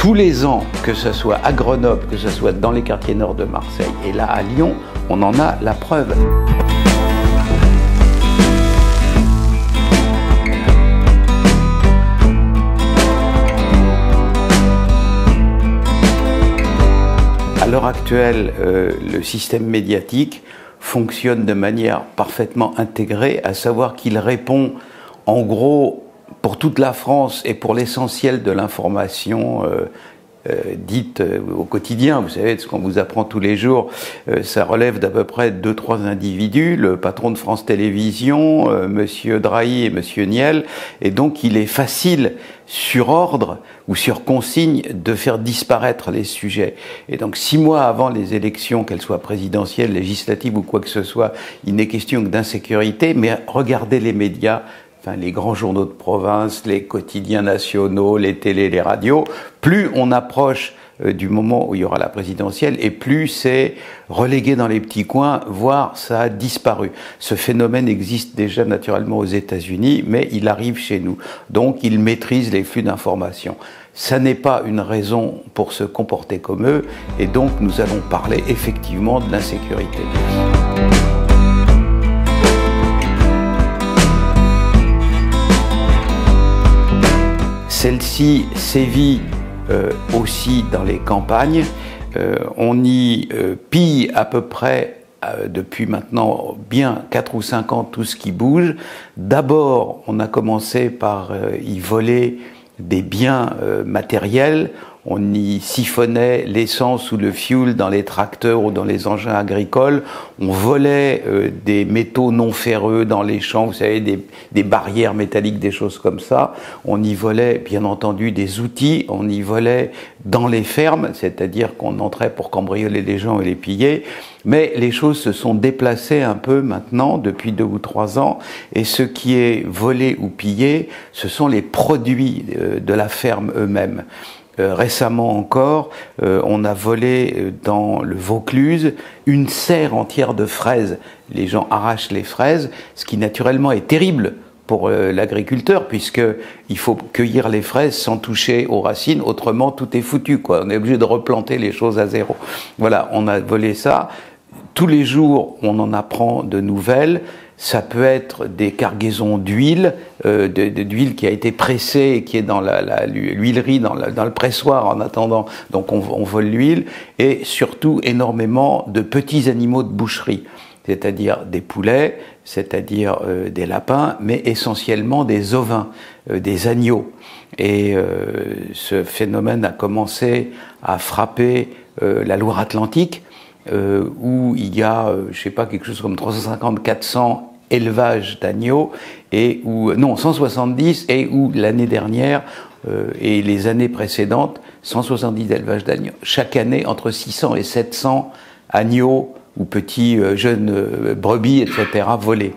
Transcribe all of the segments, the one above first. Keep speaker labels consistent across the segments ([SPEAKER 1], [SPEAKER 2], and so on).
[SPEAKER 1] tous les ans, que ce soit à Grenoble, que ce soit dans les quartiers nord de Marseille et là à Lyon, on en a la preuve. À l'heure actuelle, le système médiatique fonctionne de manière parfaitement intégrée, à savoir qu'il répond en gros pour toute la France et pour l'essentiel de l'information dite au quotidien. Vous savez, ce qu'on vous apprend tous les jours, ça relève d'à peu près 2-3 individus, le patron de France Télévisions, Monsieur Drahi et Monsieur Niel, et donc il est facile, sur ordre ou sur consigne, de faire disparaître les sujets. Et donc 6 mois avant les élections, qu'elles soient présidentielles, législatives ou quoi que ce soit, il n'est question que d'insécurité, mais regardez les médias, enfin, les grands journaux de province, les quotidiens nationaux, les télés, les radios, plus on approche du moment où il y aura la présidentielle, et plus c'est relégué dans les petits coins, voire ça a disparu. Ce phénomène existe déjà naturellement aux États-Unis, mais il arrive chez nous. Donc il maîtrise les flux d'informations. Ça n'est pas une raison pour se comporter comme eux, et donc nous allons parler effectivement de l'insécurité. Celle-ci sévit aussi dans les campagnes. On y pille à peu près, depuis maintenant bien 4 ou 5 ans, tout ce qui bouge. D'abord, on a commencé par y voler des biens matériels. On y siphonnait l'essence ou le fuel dans les tracteurs ou dans les engins agricoles. On volait des métaux non ferreux dans les champs, vous savez, des barrières métalliques, des choses comme ça. On y volait, bien entendu, des outils. On y volait dans les fermes, c'est-à-dire qu'on entrait pour cambrioler les gens et les piller. Mais les choses se sont déplacées un peu maintenant, depuis 2 ou 3 ans. Et ce qui est volé ou pillé, ce sont les produits de la ferme eux-mêmes. Récemment encore, on a volé dans le Vaucluse une serre entière de fraises. Les gens arrachent les fraises, ce qui naturellement est terrible pour l'agriculteur, puisqu'il faut cueillir les fraises sans toucher aux racines, autrement tout est foutu, quoi. On est obligé de replanter les choses à zéro. Voilà, on a volé ça. Tous les jours, on en apprend de nouvelles. Ça peut être des cargaisons d'huile, d'huile qui a été pressée et qui est dans l'huilerie, dans le pressoir en attendant. Donc on vole l'huile, et surtout énormément de petits animaux de boucherie, c'est-à-dire des poulets, c'est-à-dire des lapins, mais essentiellement des ovins, des agneaux. Et ce phénomène a commencé à frapper la Loire-Atlantique, où il y a, je sais pas, quelque chose comme 350-400 élevages d'agneaux, et où, non, 170, et où l'année dernière et les années précédentes, 170 élevages d'agneaux. Chaque année, entre 600 et 700 agneaux ou petits jeunes brebis, etc., volés.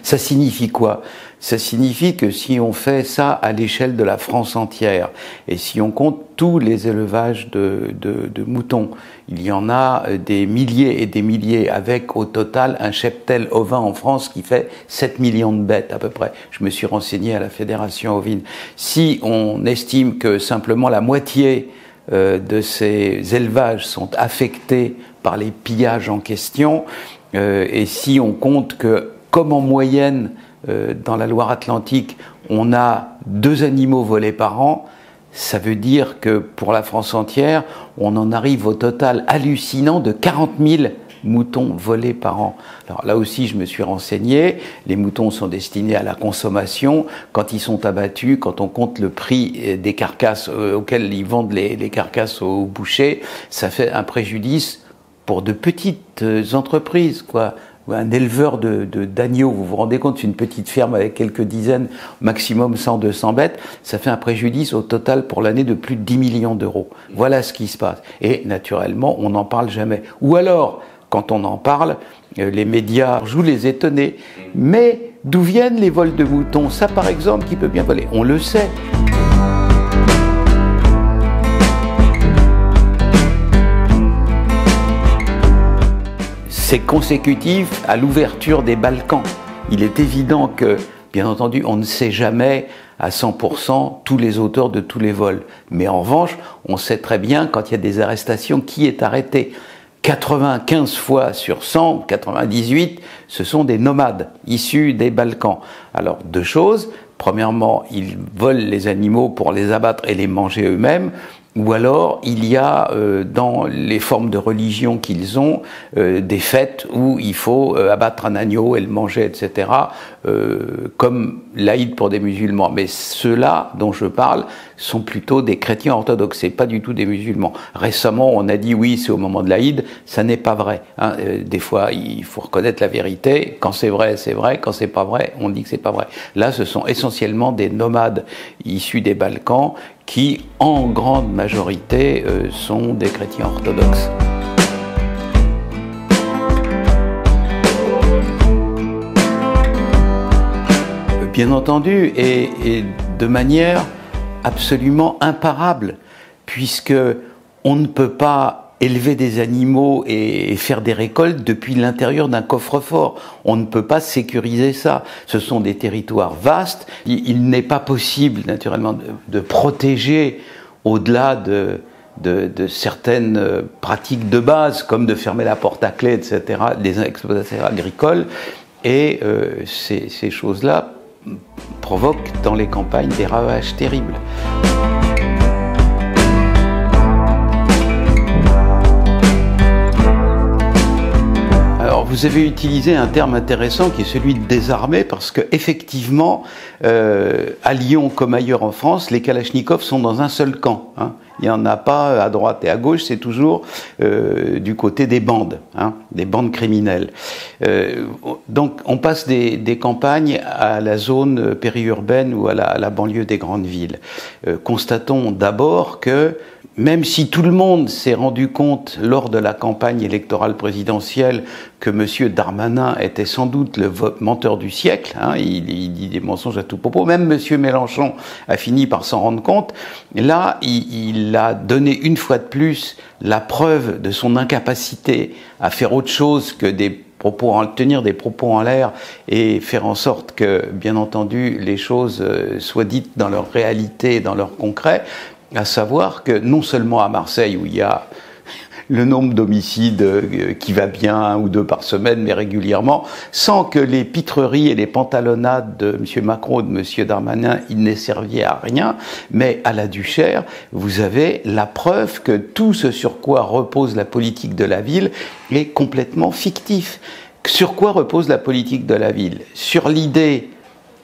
[SPEAKER 1] Ça signifie quoi? Ça signifie que si on fait ça à l'échelle de la France entière, et si on compte tous les élevages de moutons, il y en a des milliers et des milliers, avec au total un cheptel ovin en France qui fait 7 millions de bêtes à peu près. Je me suis renseigné à la Fédération ovine. Si on estime que simplement la moitié de ces élevages sont affectés par les pillages en question, et si on compte que, comme en moyenne, dans la Loire-Atlantique, on a 2 animaux volés par an, ça veut dire que pour la France entière, on en arrive au total hallucinant de 40 000 moutons volés par an. Alors là aussi, je me suis renseigné, les moutons sont destinés à la consommation. Quand ils sont abattus, quand on compte le prix des carcasses auxquelles ils vendent les carcasses aux bouchers, ça fait un préjudice pour de petites entreprises, quoi. Un éleveur d'agneaux, vous vous rendez compte, c'est une petite ferme avec quelques dizaines, maximum 100-200 bêtes, ça fait un préjudice au total pour l'année de plus de 10 millions d'euros. Voilà ce qui se passe. Et naturellement, on n'en parle jamais. Ou alors, quand on en parle, les médias jouent les étonnés. Mais d'où viennent les vols de moutons? Ça, par exemple, qui peut bien voler? On le sait. C'est consécutif à l'ouverture des Balkans. Il est évident que, bien entendu, on ne sait jamais à 100% tous les auteurs de tous les vols. Mais en revanche, on sait très bien quand il y a des arrestations qui est arrêté. 95 fois sur 100, 98, ce sont des nomades issus des Balkans. Alors, deux choses. Premièrement, ils volent les animaux pour les abattre et les manger eux-mêmes. Ou alors, il y a dans les formes de religion qu'ils ont des fêtes où il faut abattre un agneau et le manger, etc., comme l'Aïd pour des musulmans. Mais ceux-là dont je parle sont plutôt des chrétiens orthodoxes, c'est pas du tout des musulmans. Récemment, on a dit oui, c'est au moment de l'Aïd, ça n'est pas vrai. Hein. Des fois, il faut reconnaître la vérité. Quand c'est vrai, c'est vrai. Quand c'est pas vrai, on dit que c'est pas vrai. Là, ce sont essentiellement des nomades issus des Balkans qui, en grande majorité, sont des chrétiens orthodoxes. Bien entendu, et de manière absolument imparable, puisque on ne peut pas élever des animaux et faire des récoltes depuis l'intérieur d'un coffre-fort. On ne peut pas sécuriser ça. Ce sont des territoires vastes. Il n'est pas possible, naturellement, de protéger au-delà de certaines pratiques de base, comme de fermer la porte à clé, etc., des exploitations agricoles. Et ces choses-là provoquent dans les campagnes des ravages terribles. Alors, vous avez utilisé un terme intéressant qui est celui de désarmer, parce que effectivement, à Lyon comme ailleurs en France, les kalachnikovs sont dans un seul camp. Hein. Il n'y en a pas à droite et à gauche, c'est toujours du côté des bandes, hein, des bandes criminelles. Donc on passe des campagnes à la zone périurbaine ou à la banlieue des grandes villes. Constatons d'abord que même si tout le monde s'est rendu compte lors de la campagne électorale présidentielle que M. Darmanin était sans doute le menteur du siècle, hein, il dit des mensonges à tout propos, même M. Mélenchon a fini par s'en rendre compte, là il a donné une fois de plus la preuve de son incapacité à faire autre chose que tenir des propos en l'air et faire en sorte que, bien entendu, les choses soient dites dans leur réalité, dans leur concret, à savoir que non seulement à Marseille, où il y a le nombre d'homicides qui va bien, 1 ou 2 par semaine, mais régulièrement, sans que les pitreries et les pantalonnades de M. Macron ou de M. Darmanin, ils n'aient servi à rien, mais à la Duchère, vous avez la preuve que tout ce sur quoi repose la politique de la ville est complètement fictif. Sur quoi repose la politique de la ville? Sur l'idée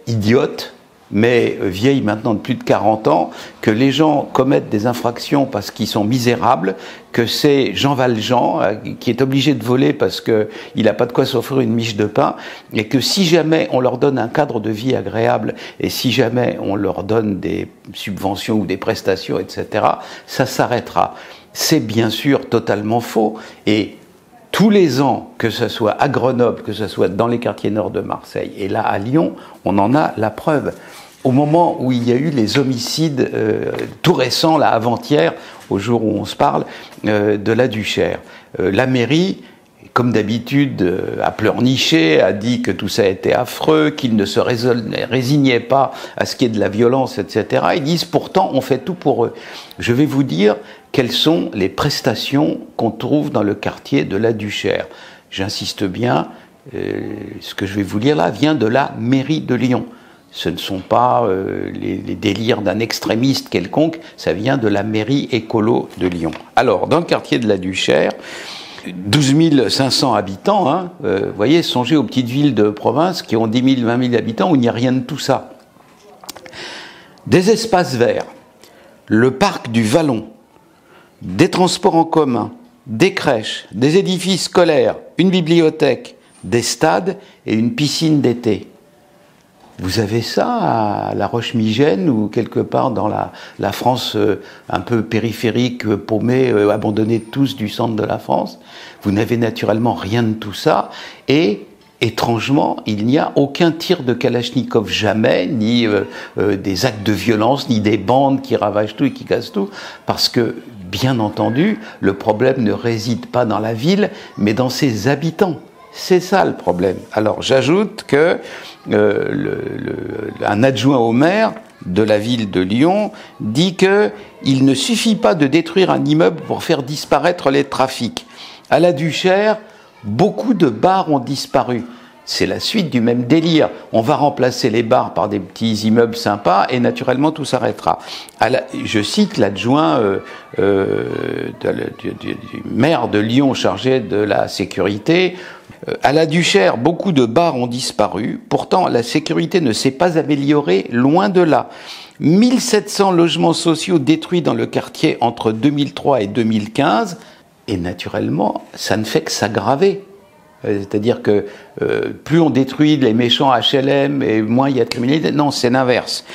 [SPEAKER 1] idiote, mais vieille maintenant de plus de 40 ans, que les gens commettent des infractions parce qu'ils sont misérables, que c'est Jean Valjean qui est obligé de voler parce qu'il n'a pas de quoi s'offrir une miche de pain, et que si jamais on leur donne un cadre de vie agréable, et si jamais on leur donne des subventions ou des prestations, etc., ça s'arrêtera. C'est bien sûr totalement faux, et tous les ans, que ce soit à Grenoble, que ce soit dans les quartiers nord de Marseille, et là à Lyon, on en a la preuve. Au moment où il y a eu les homicides tout récents, là avant-hier, au jour où on se parle, de la Duchère, la mairie, comme d'habitude, a pleurniché, a dit que tout ça était affreux, qu'ils ne se résignaient pas à ce qui est de la violence, etc. Ils disent pourtant on fait tout pour eux. Je vais vous dire quelles sont les prestations qu'on trouve dans le quartier de la Duchère. J'insiste bien, ce que je vais vous lire là vient de la mairie de Lyon. Ce ne sont pas les délires d'un extrémiste quelconque, ça vient de la mairie écolo de Lyon. Alors, dans le quartier de la Duchère, 12 500 habitants, hein, vous voyez, songez aux petites villes de province qui ont 10 000, 20 000 habitants où il n'y a rien de tout ça. Des espaces verts, le parc du Vallon, des transports en commun, des crèches, des édifices scolaires, une bibliothèque, des stades et une piscine d'été. Vous avez ça à La Roche-Migène ou quelque part dans la France un peu périphérique, paumée, abandonnée de tous du centre de la France. Vous n'avez naturellement rien de tout ça et étrangement, il n'y a aucun tir de Kalachnikov jamais, ni des actes de violence, ni des bandes qui ravagent tout et qui cassent tout, parce que, bien entendu, le problème ne réside pas dans la ville, mais dans ses habitants. C'est ça le problème. Alors j'ajoute que un adjoint au maire de la ville de Lyon dit qu'il ne suffit pas de détruire un immeuble pour faire disparaître les trafics. À la Duchère, beaucoup de bars ont disparu. C'est la suite du même délire. On va remplacer les bars par des petits immeubles sympas et naturellement tout s'arrêtera. Je cite l'adjoint du maire de Lyon chargé de la sécurité. À la Duchère, beaucoup de bars ont disparu. Pourtant, la sécurité ne s'est pas améliorée, loin de là. 1700 logements sociaux détruits dans le quartier entre 2003 et 2015. Et naturellement, ça ne fait que s'aggraver. C'est-à-dire que plus on détruit les méchants HLM et moins il y a de criminalité. Non, c'est l'inverse.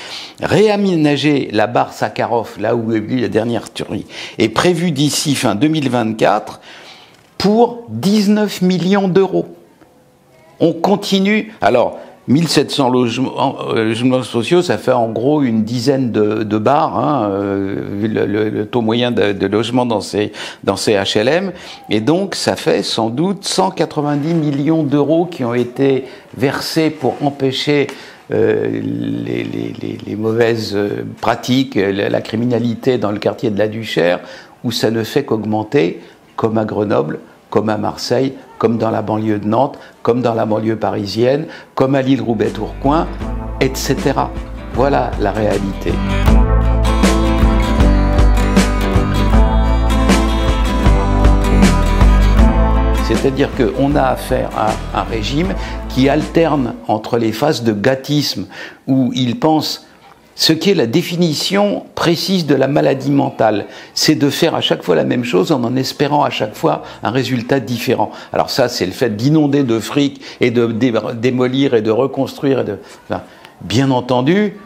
[SPEAKER 1] Réaménager la barre Sakharov, là où est eu la dernière tuerie, est prévu d'ici fin 2024 pour 19 millions d'euros. On continue. Alors, 1700 logements sociaux, ça fait en gros une dizaine de bars, hein, vu le taux moyen de logement dans ces HLM. Et donc, ça fait sans doute 190 millions d'euros qui ont été versés pour empêcher les mauvaises pratiques, la criminalité dans le quartier de la Duchère, où ça ne fait qu'augmenter, comme à Grenoble, comme à Marseille, comme dans la banlieue de Nantes, comme dans la banlieue parisienne, comme à Lille-Roubaix-Tourcoing, etc. Voilà la réalité. C'est-à-dire qu'on a affaire à un régime qui alterne entre les phases de gâtisme, où il pense ce qui est la définition précise de la maladie mentale, c'est de faire à chaque fois la même chose en espérant à chaque fois un résultat différent. Alors ça, c'est le fait d'inonder de fric et de démolir et de reconstruire. Bien entendu,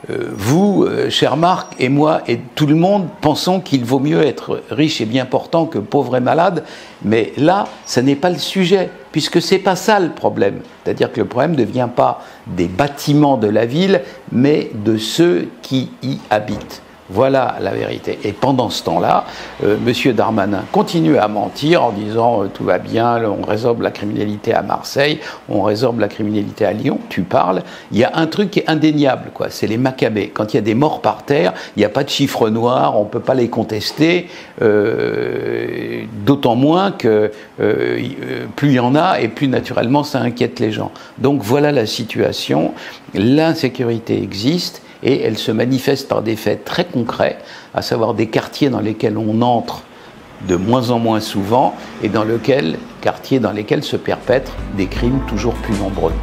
[SPEAKER 1] vous, cher Marc, et moi, et tout le monde, pensons qu'il vaut mieux être riche et bien portant que pauvre et malade, mais là, ce n'est pas le sujet, puisque c'est pas ça le problème. C'est-à-dire que le problème ne vient pas des bâtiments de la ville, mais de ceux qui y habitent. Voilà la vérité. Et pendant ce temps-là, M. Darmanin continue à mentir en disant tout va bien, on résorbe la criminalité à Marseille, on résorbe la criminalité à Lyon. Tu parles. Il y a un truc qui est indéniable, quoi. C'est les Maccabées. Quand il y a des morts par terre, il n'y a pas de chiffre noir, on ne peut pas les contester. D'autant moins que plus il y en a et plus naturellement ça inquiète les gens. Donc voilà la situation. L'insécurité existe. Et elle se manifeste par des faits très concrets, à savoir des quartiers dans lesquels on entre de moins en moins souvent et quartiers dans lesquels se perpètrent des crimes toujours plus nombreux.